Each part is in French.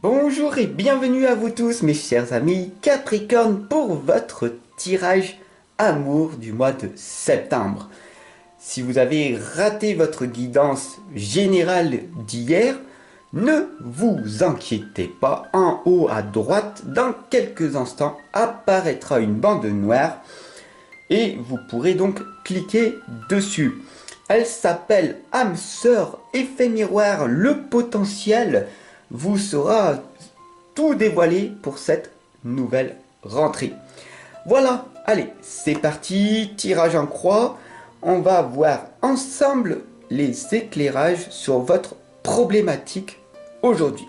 Bonjour et bienvenue à vous tous mes chers amis Capricorne pour votre tirage amour du mois de septembre. Si vous avez raté votre guidance générale d'hier, ne vous inquiétez pas, en haut à droite, dans quelques instants apparaîtra une bande noire et vous pourrez donc cliquer dessus. Elle s'appelle âme sœur, effet miroir, le potentiel vous sera tout dévoilé pour cette nouvelle rentrée. Voilà, allez, c'est parti, tirage en croix. On va voir ensemble les éclairages sur votre problématique aujourd'hui.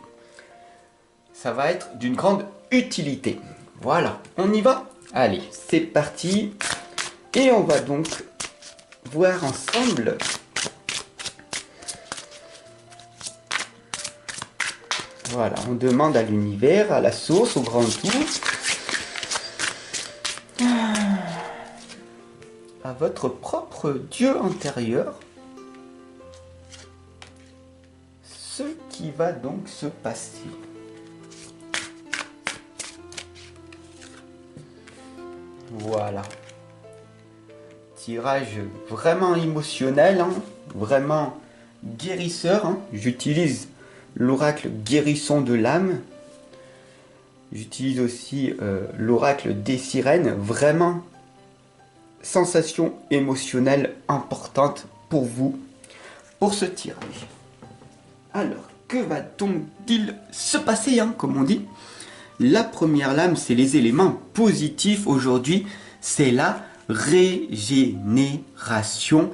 Ça va être d'une grande utilité. Voilà, on y va? Allez, c'est parti. Et on va donc voir ensemble voilà, on demande à l'univers, à la source, au grand tout, à votre propre Dieu intérieur, ce qui va donc se passer. Voilà. Tirage vraiment émotionnel, hein, vraiment guérisseur. Hein. J'utilise l'oracle guérisson de l'âme. J'utilise aussi l'oracle des sirènes. Vraiment sensation émotionnelle importante pour vous, pour ce tirage. Alors, que va-t-il se passer, hein, comme on dit? La première lame, c'est les éléments positifs aujourd'hui. C'est la régénération.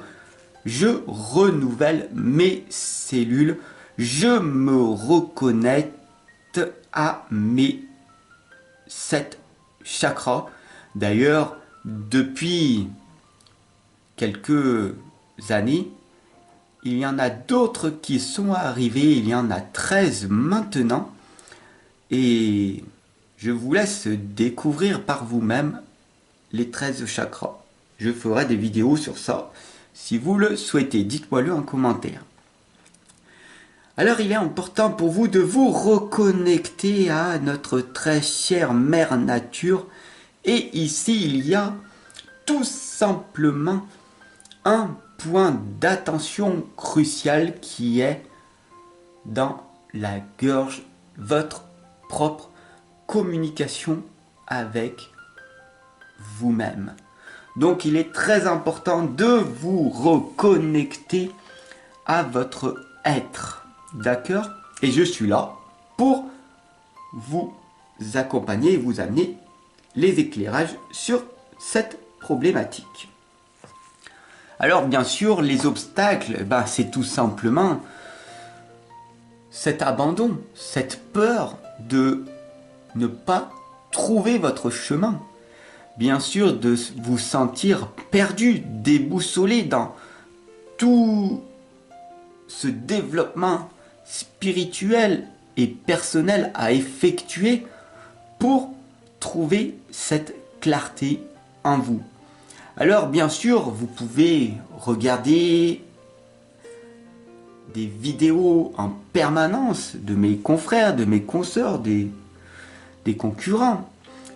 Je renouvelle mes cellules. Je me reconnecte à mes 7 chakras. D'ailleurs, depuis quelques années, il y en a d'autres qui sont arrivés. Il y en a 13 maintenant. Et je vous laisse découvrir par vous-même les 13 chakras. Je ferai des vidéos sur ça. Si vous le souhaitez, dites-moi-le en commentaire. Alors il est important pour vous de vous reconnecter à notre très chère mère nature. Et ici, il y a tout simplement un point d'attention crucial qui est dans la gorge, votre propre communication avec vous-même. Donc il est très important de vous reconnecter à votre être. D'accord? Et je suis là pour vous accompagner et vous amener les éclairages sur cette problématique. Alors bien sûr, les obstacles, c'est tout simplement cet abandon, cette peur de ne pas trouver votre chemin. Bien sûr, de vous sentir perdu, déboussolé dans tout ce développement spirituel et personnel à effectuer pour trouver cette clarté en vous. Alors bien sûr, vous pouvez regarder des vidéos en permanence de mes confrères, de mes consoeurs, des concurrents.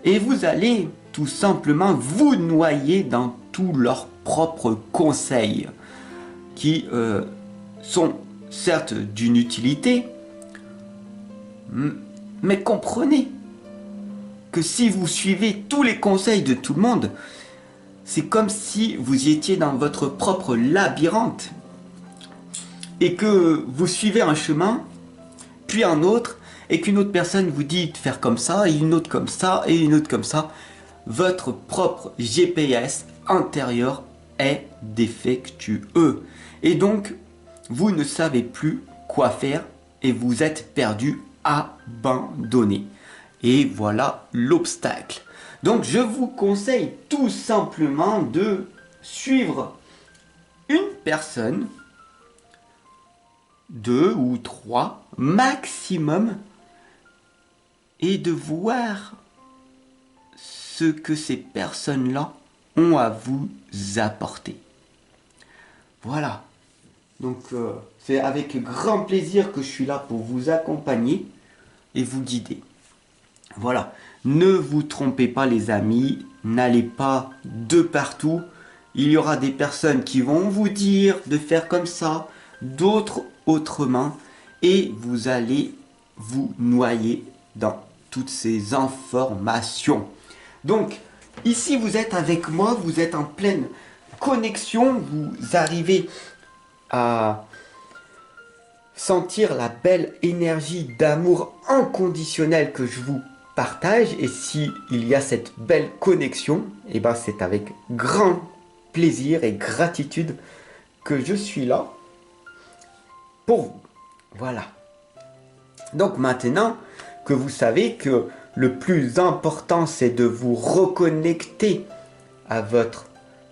Et vous allez tout simplement vous noyer dans tous leurs propres conseils qui sont certes d'une utilité, mais comprenez que si vous suivez tous les conseils de tout le monde, c'est comme si vous étiez dans votre propre labyrinthe et que vous suivez un chemin, puis un autre, et qu'une autre personne vous dit de faire comme ça, et une autre comme ça, et une autre comme ça. Votre propre GPS intérieur est défectueux. Et donc, vous ne savez plus quoi faire et vous êtes perdu, abandonné. Et voilà l'obstacle. Donc, je vous conseille tout simplement de suivre une personne, 2 ou 3 maximum, et de voir ce que ces personnes-là ont à vous apporter. Voilà. Donc c'est avec grand plaisir que je suis là pour vous accompagner et vous guider. Voilà, ne vous trompez pas les amis, n'allez pas de partout. Il y aura des personnes qui vont vous dire de faire comme ça, d'autres autrement, et vous allez vous noyer dans toutes ces informations. Donc, ici vous êtes avec moi, vous êtes en pleine connexion, vous arrivez à sentir la belle énergie d'amour inconditionnel que je vous partage. Et si il y a cette belle connexion, et ben c'est avec grand plaisir et gratitude que je suis là pour vous. Voilà. Donc maintenant que vous savez que le plus important c'est de vous reconnecter à votre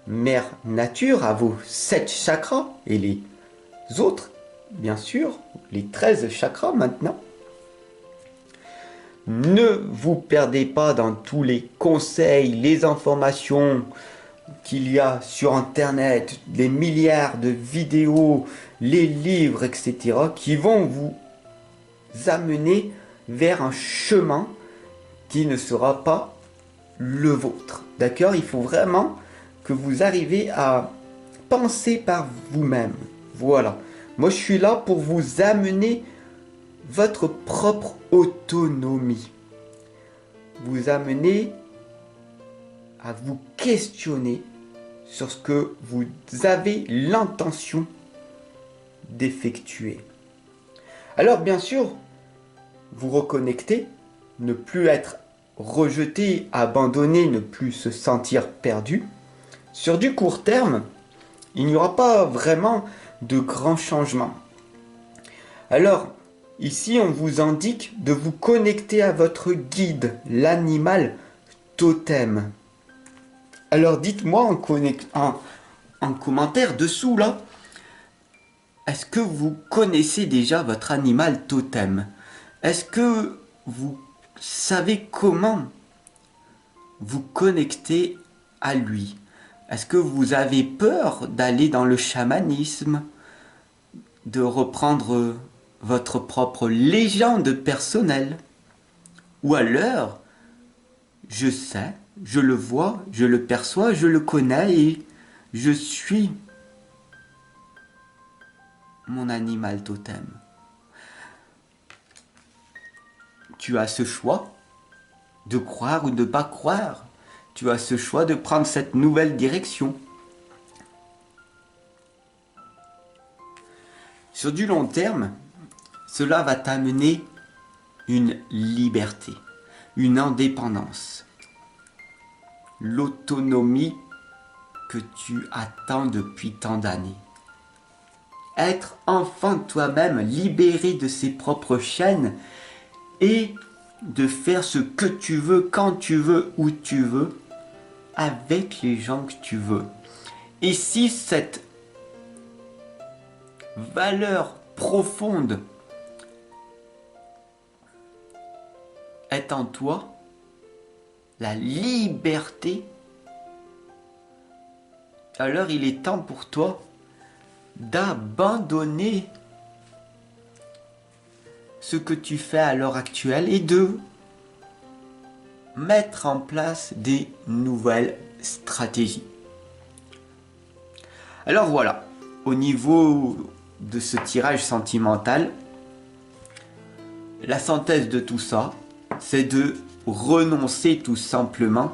mère nature, à vos 7 chakras et les autres, bien sûr, les 13 chakras maintenant. Ne vous perdez pas dans tous les conseils, les informations qu'il y a sur Internet, les milliards de vidéos, les livres, etc., qui vont vous amener vers un chemin qui ne sera pas le vôtre. D'accord? Il faut vraiment que vous arriviez à penser par vous-même. Voilà. Moi, je suis là pour vous amener votre propre autonomie. Vous amener à vous questionner sur ce que vous avez l'intention d'effectuer. Alors, bien sûr, vous reconnecter, ne plus être rejeté, abandonné, ne plus se sentir perdu. Sur du court terme, il n'y aura pas vraiment de grands changements. Alors, ici, on vous indique de vous connecter à votre guide, l'animal totem. Alors, dites-moi en commentaire dessous, là, est-ce que vous connaissez déjà votre animal totem? Est-ce que vous savez comment vous connecter à lui? Est-ce que vous avez peur d'aller dans le chamanisme, de reprendre votre propre légende personnelle? Ou alors, je sais, je le vois, je le perçois, je le connais et je suis mon animal totem. Tu as ce choix de croire ou de ne pas croire. Tu as ce choix de prendre cette nouvelle direction. Sur du long terme, cela va t'amener une liberté, une indépendance, l'autonomie que tu attends depuis tant d'années. Être enfin toi-même, libéré de ses propres chaînes et de faire ce que tu veux, quand tu veux, où tu veux, avec les gens que tu veux. Et si cette valeur profonde est en toi, la liberté, alors il est temps pour toi d'abandonner ce que tu fais à l'heure actuelle et de mettre en place des nouvelles stratégies. Alors voilà, au niveau de ce tirage sentimental, la synthèse de tout ça, c'est de renoncer tout simplement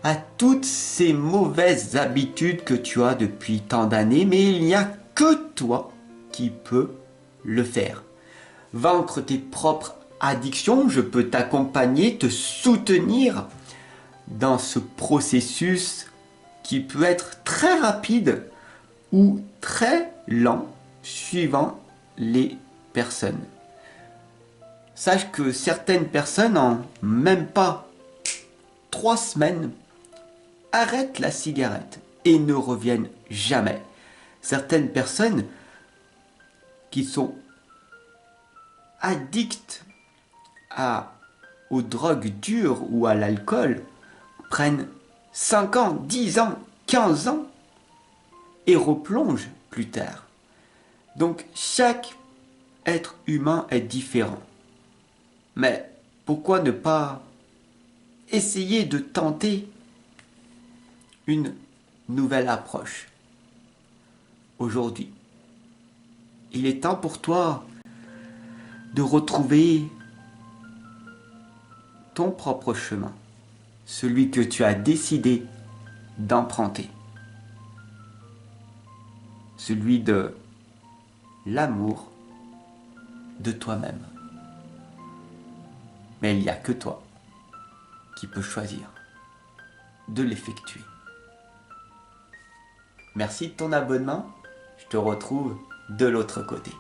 à toutes ces mauvaises habitudes que tu as depuis tant d'années, mais il n'y a que toi qui peux le faire. Vaincre tes propres addictions, je peux t'accompagner, te soutenir dans ce processus qui peut être très rapide ou très lent suivant les personnes. Sache que certaines personnes en même pas 3 semaines arrêtent la cigarette et ne reviennent jamais. Certaines personnes qui sont addictes aux drogues dures ou à l'alcool prennent 5 ans, 10 ans, 15 ans et replongent plus tard. Donc chaque être humain est différent. Mais pourquoi ne pas essayer de tenter une nouvelle approche aujourd'hui? Il est temps pour toi de retrouver ton propre chemin, celui que tu as décidé d'emprunter, celui de l'amour de toi-même. Mais il n'y a que toi qui peux choisir de l'effectuer. Merci de ton abonnement, je te retrouve de l'autre côté.